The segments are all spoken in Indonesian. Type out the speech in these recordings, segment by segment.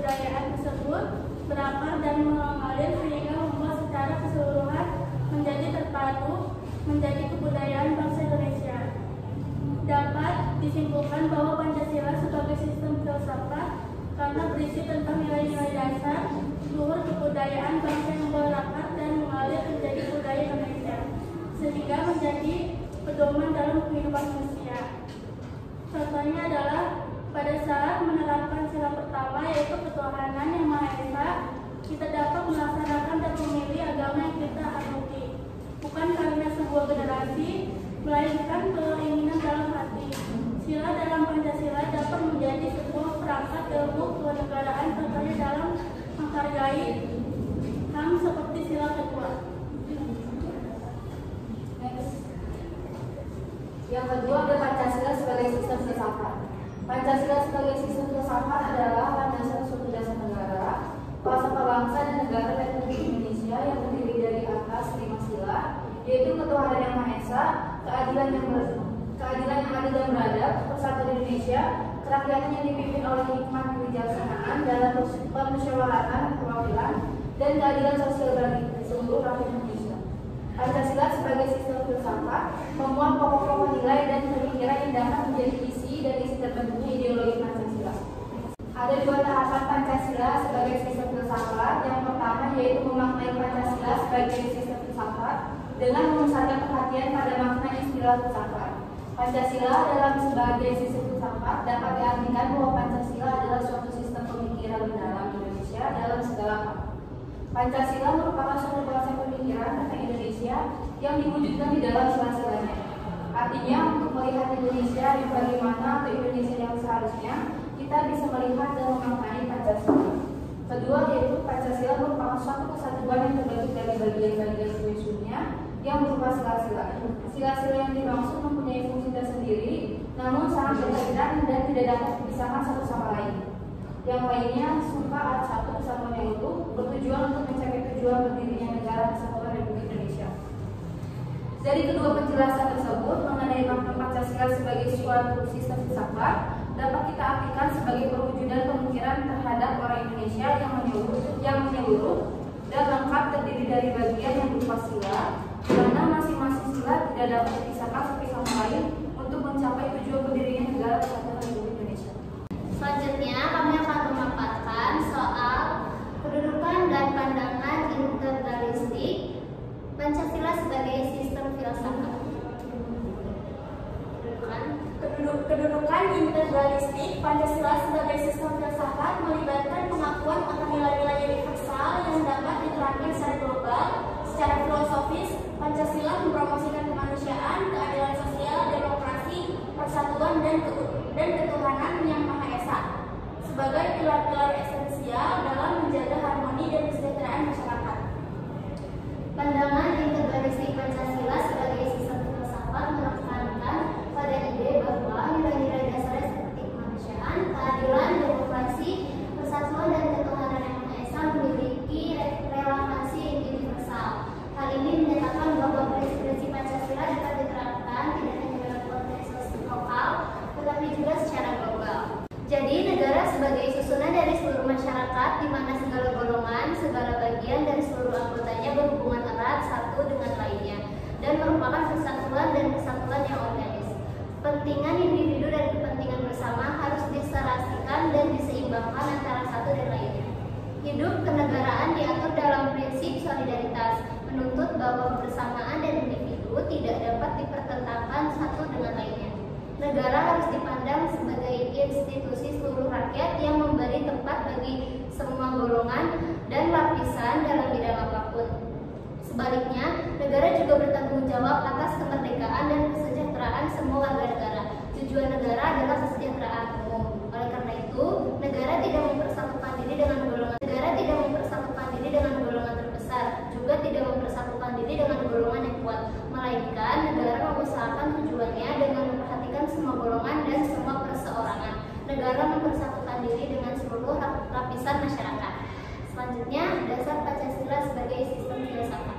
kebudayaan tersebut berakar dan mengalir sehingga membuat secara keseluruhan menjadi terpadu menjadi kebudayaan bangsa Indonesia. Dapat disimpulkan bahwa Pancasila sebagai sistem filsafat karena berisi tentang nilai-nilai dasar, luhur kebudayaan bangsa yang berakar dan mengalir menjadi budaya Indonesia, sehingga menjadi pedoman dalam kehidupan manusia. Contohnya adalah pada saat menerapkan sila pertama yaitu ketuhanan yang Maha Esa, kita dapat melaksanakan dan memilih agama yang kita anuti, bukan karena sebuah generasi, melainkan keinginan dalam hati. Sila dalam Pancasila dapat menjadi sebuah perangkat ilmu kenegaraan contohnya dalam menghargai HAM seperti sila kedua. Yang kedua ada Pancasila sebagai sistem filsafat. Pancasila sebagai sistem filsafat adalah landasan suatu dasar negara, falsafah bangsa dan negara Republik Indonesia yang terdiri dari atas 5 sila, yaitu ketuhanan yang Maha Esa, keadilan yang adil dan beradab, persatuan Indonesia, kerakyatan yang dipimpin oleh hikmat kebijaksanaan dalam permusyawaratan perwakilan, dan keadilan sosial bagi seluruh rakyat Indonesia. Pancasila sebagai sistem filsafat memuat pokok-pokok nilai dan pemikiran yang dapat menjadi isi dan isi terbentuknya ideologi Pancasila. Ada 2 tahapan Pancasila sebagai sistem filsafat. Yang pertama yaitu memaknai Pancasila sebagai sistem filsafat dengan memusatkan perhatian pada makna istilah filsafat. Pancasila dalam sebagai sistem filsafat dapat diartikan bahwa Pancasila adalah suatu sistem pemikiran mendalam Indonesia dalam segala hal. Pancasila merupakan suatu konsep pemikiran tentang Indonesia yang diwujudkan di dalam sila-silanya. Artinya, untuk melihat Indonesia yang bagaimana atau Indonesia yang seharusnya, kita bisa melihat dan memaknai Pancasila. Kedua, yaitu Pancasila merupakan suatu kesatuan yang terbentuk dari bagian-bagian susunnya yang berupa sila-sila. Sila-sila yang dimaksud mempunyai fungsi tersendiri, namun sangat berkaitan dan tidak dapat dipisahkan satu sama lain. Yang lainnya, sumpah alat satu kesatuan yang utuh, bertujuan untuk mencapai tujuan berdirinya negara kesatuan Republik Indonesia. Dari kedua penjelasan tersebut mengenai makna Pancasila sebagai suatu sistem filsafat dapat kita artikan sebagai perwujudan pemikiran terhadap orang Indonesia yang menyeluruh dan lengkap terdiri dari bagian yang berupa sila, di mana masing-masing sila tidak dapat dipisahkan satu sama lain untuk mencapai tujuan berdirinya negara kesatuan Republik Indonesia. Selanjutnya kami akan memaparkan soal kedudukan dan pandangan integralistik Pancasila sebagai sistem filsafat. Kedudukan integralistik Pancasila sebagai sistem filsafat melibatkan pengakuan akan nilai-nilai universal yang dapat diterapkan secara global. Secara filosofis, Pancasila mempromosikan kemanusiaan, keadilan sosial, demokrasi, persatuan, dan ketuhanan yang Maha Esa sebagai pilar-pilar esensial dalam menjaga harmoni dan kesejahteraan masyarakat. Pandangan integralistik Pancasila sebagai sistem filsafat menekankan pada ide bahwa nilai-nilai dasar seperti kemanusiaan, keadilan, demokrasi, persatuan, dan ketuhanan yang Maha Esa memiliki relevansi universal. Hal ini menyatakan bahwa prinsip-prinsip Pancasila dapat diterapkan tidak hanya dalam konteks lokal, tetapi juga secara global. Jadi, negara sebagai susunan dari seluruh masyarakat, di mana segala golongan, segala bagian, dan seluruh anggotanya berhubungan erat satu dengan lainnya, dan merupakan kesatuan dan kesatuan yang organis. Kepentingan individu dan kepentingan bersama harus diserasikan dan diseimbangkan antara satu dan lainnya. Hidup kenegaraan diatur dalam prinsip solidaritas, menuntut bahwa kebersamaan dan individu tidak dapat dipertentangkan satu dengan lainnya. Negara harus dipandang sebagai institusi seluruh rakyat yang memberi tempat bagi semua golongan dan lapisan dalam bidang apapun. Sebaliknya, negara juga bertanggung jawab atas kemerdekaan dan kesejahteraan semua warga negara. Tujuan negara adalah kesejahteraan umum. Oleh karena itu, negara tidak mempersatukan diri dengan golongan terbesar, juga tidak mempersatukan diri dengan golongan yang kuat, melainkan negara mengusahakan tujuannya dengan memperhatikan semua golongan dan semua perseorangan. Negara mempersatukan diri dengan seluruh lapisan masyarakat. Selanjutnya, dasar Pancasila sebagai sistem filsafat.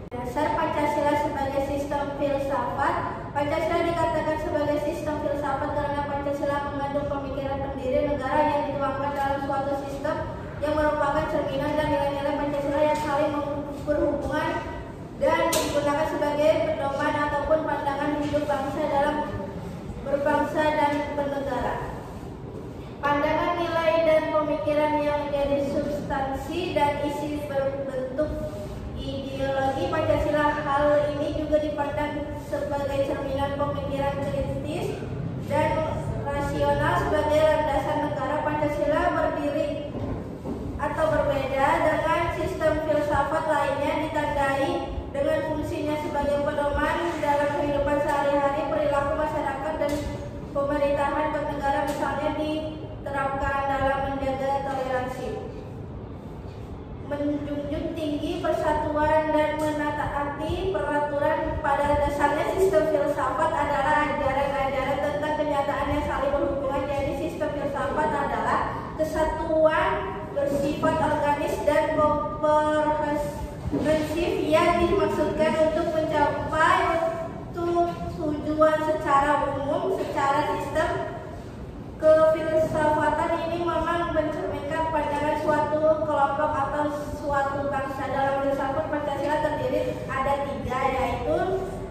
Dasar Pancasila sebagai sistem filsafat. Pancasila dikatakan sebagai sistem filsafat karena Pancasila mengandung pemikiran pendiri negara yang dituangkan dalam suatu sistem cerminan dan nilai-nilai Pancasila yang saling berhubungan dan digunakan sebagai pedoman ataupun pandangan hidup bangsa dalam berbangsa dan bernegara. Pandangan, nilai, dan pemikiran yang menjadi substansi dan isi berbentuk ideologi Pancasila. Hal ini juga dipandang sebagai cerminan pemikiran kritis dan rasional sebagai landasan negara. Pancasila berdiri atau berbeda dengan sistem filsafat lainnya, ditandai dengan fungsinya sebagai pedoman dalam kehidupan sehari-hari, perilaku masyarakat dan pemerintahan bernegara, misalnya diterapkan dalam menjaga toleransi, menjunjung tinggi persatuan dan menaati peraturan. Pada dasarnya sistem filsafat adalah ajaran-ajaran tentang kenyataan yang saling berhubungan. Jadi sistem filsafat adalah kesatuan bersifat organis dan komprehensif yang dimaksudkan untuk mencapai tujuan secara umum. Secara sistem kefilsafatan ini memang mencerminkan pandangan suatu kelompok atau suatu bangsa. Dalam filsafat Pancasila terdiri ada 3, yaitu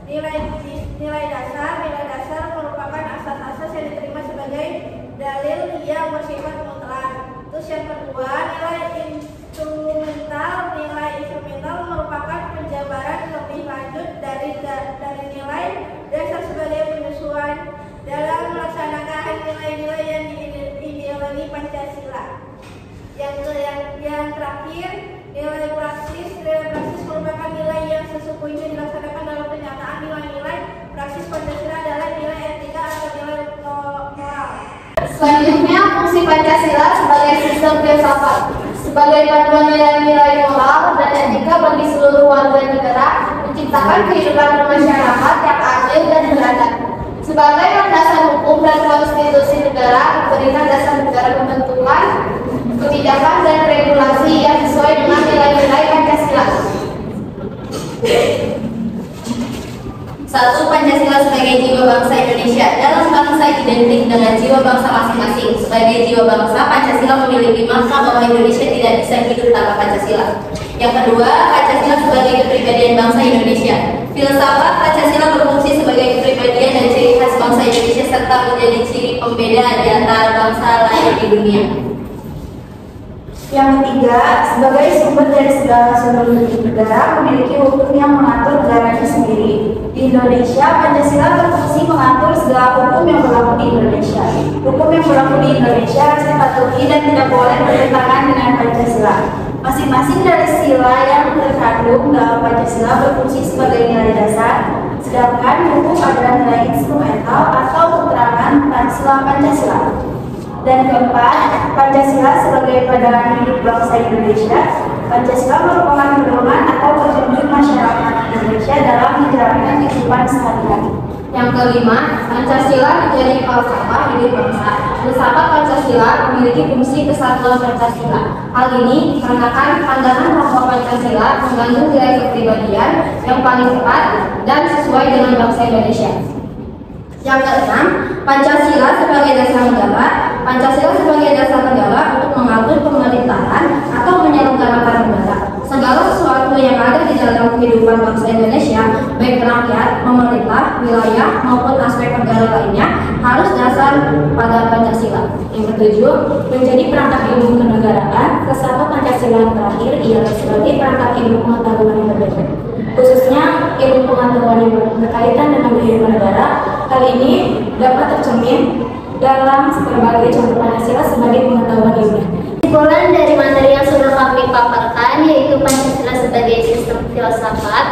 nilai dasar. Nilai dasar merupakan asas-asas yang diterima sebagai dalil yang bersifat mutlak. Terus yang kedua, nilai instrumental. Nilai instrumental merupakan penjabaran lebih lanjut dari nilai dasar sebagai penyesuaian dalam melaksanakan nilai-nilai yang ideologi Pancasila. Yang terakhir, nilai praksis. Nilai praksis merupakan nilai yang sesungguhnya dilaksanakan dalam kenyataan. Nilai-nilai praksis Pancasila adalah nilai etika atau nilai moral. Selanjutnya, fungsi Pancasila sebagai sistem filsafat, sebagai panduan nilai-nilai moral dan etika bagi seluruh warga negara, menciptakan kehidupan bermasyarakat yang adil dan beradab. Sebagai landasan hukum dan konstitusi negara, memberikan dasar negara pembentukan kebijakan dan regulasi yang sesuai dengan nilai-nilai Pancasila. 1. Pancasila sebagai jiwa bangsa Indonesia. Dalam bangsa identik dengan jiwa bangsa masing-masing. Sebagai jiwa bangsa, Pancasila memiliki makna bahwa Indonesia tidak bisa hidup tanpa Pancasila. Yang kedua, Pancasila sebagai kepribadian bangsa Indonesia. Filsafat Pancasila berfungsi sebagai kepribadian dan ciri khas bangsa Indonesia serta menjadi ciri pembeda di antara bangsa lain di dunia. Yang ketiga, sebagai sumber dari segala sumber negara, memiliki hukum yang mengatur negaranya sendiri. Di Indonesia, Pancasila berfungsi mengatur segala hukum yang berlaku di Indonesia. Hukum yang berlaku di Indonesia harus dipatuhi dan tidak boleh bertentangan dengan Pancasila. Masing-masing dari sila yang terkandung dalam Pancasila berfungsi sebagai nilai dasar, sedangkan hukum adalah nilai instrumental atau keterangan tentang sila Pancasila. Dan keempat, Pancasila sebagai pedoman hidup bangsa Indonesia. Pancasila merupakan pedoman atau petunjuk masyarakat Indonesia dalam menjalankan kehidupan sehari-hari. Yang kelima, Pancasila menjadi falsafah hidup bangsa. Filsafat Pancasila memiliki fungsi kesatuan Pancasila. Hal ini dikarenakan pandangan bahwa Pancasila mengandung nilai kepribadian yang paling tepat dan sesuai dengan bangsa Indonesia. Yang keenam, Pancasila sebagai dasar negara. Pancasila sebagai dasar negara untuk mengatur pemerintahan atau menyelenggarakan negara. Segala sesuatu yang ada di dalam kehidupan bangsa Indonesia, baik rakyat, pemerintah, wilayah, maupun aspek negara lainnya, harus dasar pada Pancasila. Yang ketujuh, menjadi perangkat ilmu kenegaraan. Filsafat Pancasila yang terakhir ialah sebagai perangkat ilmu pengetahuan yang berbeda, khususnya ilmu pengetahuan yang berkaitan dengan kehidupan negara. Hal ini dapat tercermin dalam berbagai contoh Pancasila sebagai pengetahuan ilmiah. Kesimpulan dari materi yang sudah kami paparkan yaitu Pancasila sebagai sistem filsafat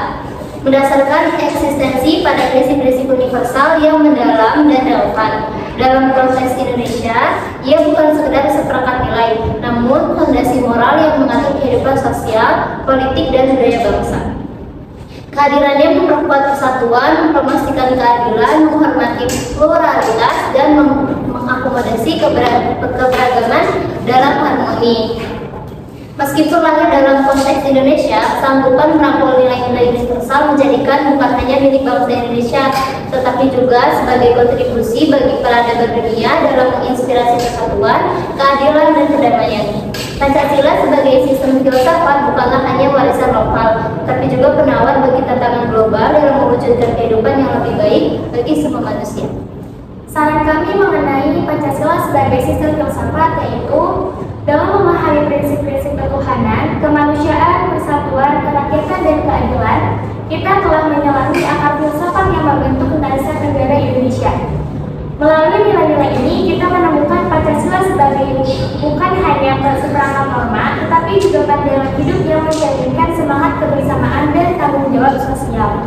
berdasarkan eksistensi pada prinsip-prinsip universal yang mendalam dan relevan. Dalam konteks Indonesia, ia bukan sekedar seperangkat nilai, namun fondasi moral yang mengatur kehidupan sosial, politik, dan budaya bangsa. Kehadirannya memperkuat persatuan, memastikan keadilan, menghormati pluralitas, dan mengakomodasi keberagaman dalam harmoni. Meskipun lahir dalam konteks Indonesia, sanggupan merangkul nilai-nilai universal menjadikan bukan hanya milik bangsa Indonesia, tetapi juga sebagai kontribusi bagi peradaban dunia dalam menginspirasi persatuan, keadilan, dan perdamaian. Pancasila sebagai sistem filsafat bukanlah hanya warisan lokal, tapi juga penawar bagi tantangan global dalam mewujudkan kehidupan yang lebih baik bagi semua manusia. Saran kami mengenai Pancasila sebagai sistem filsafat yaitu dalam memahami prinsip-prinsip ketuhanan, kemanusiaan, persatuan, kerakyatan, dan keadilan, kita telah menyelami akar filsafat yang membentuk dasar negara Indonesia. Melalui nilai-nilai ini, kita menemukan Pancasila sebagai bukan hanya seperangkat norma, tetapi juga pandangan hidup yang mencerminkan semangat kebersamaan dan tanggung jawab sosial.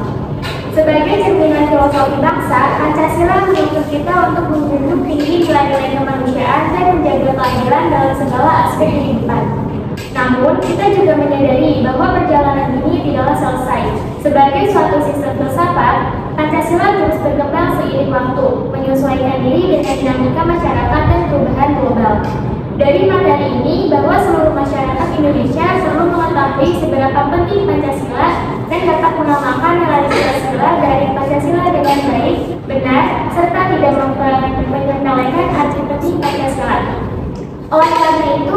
Sebagai cerminan filosofi bangsa, Pancasila menuntut kita untuk menjunjung tinggi nilai-nilai kemanusiaan dan menjaga keadilan dalam segala aspek kehidupan. Namun, kita juga menyadari bahwa perjalanan ini tidaklah selesai. Sebagai suatu sistem filsafat, Pancasila terus berkembang seiring waktu, menyesuaikan diri dengan dinamika masyarakat dan perubahan global. Dari materi ini, bahwa seluruh masyarakat Indonesia perlu mengetahui seberapa penting Pancasila dan dapat mengamalkan nilai Pancasila dari Pancasila dengan baik, benar, serta tidak menyepelekan arti penting Pancasila. Oleh karena itu,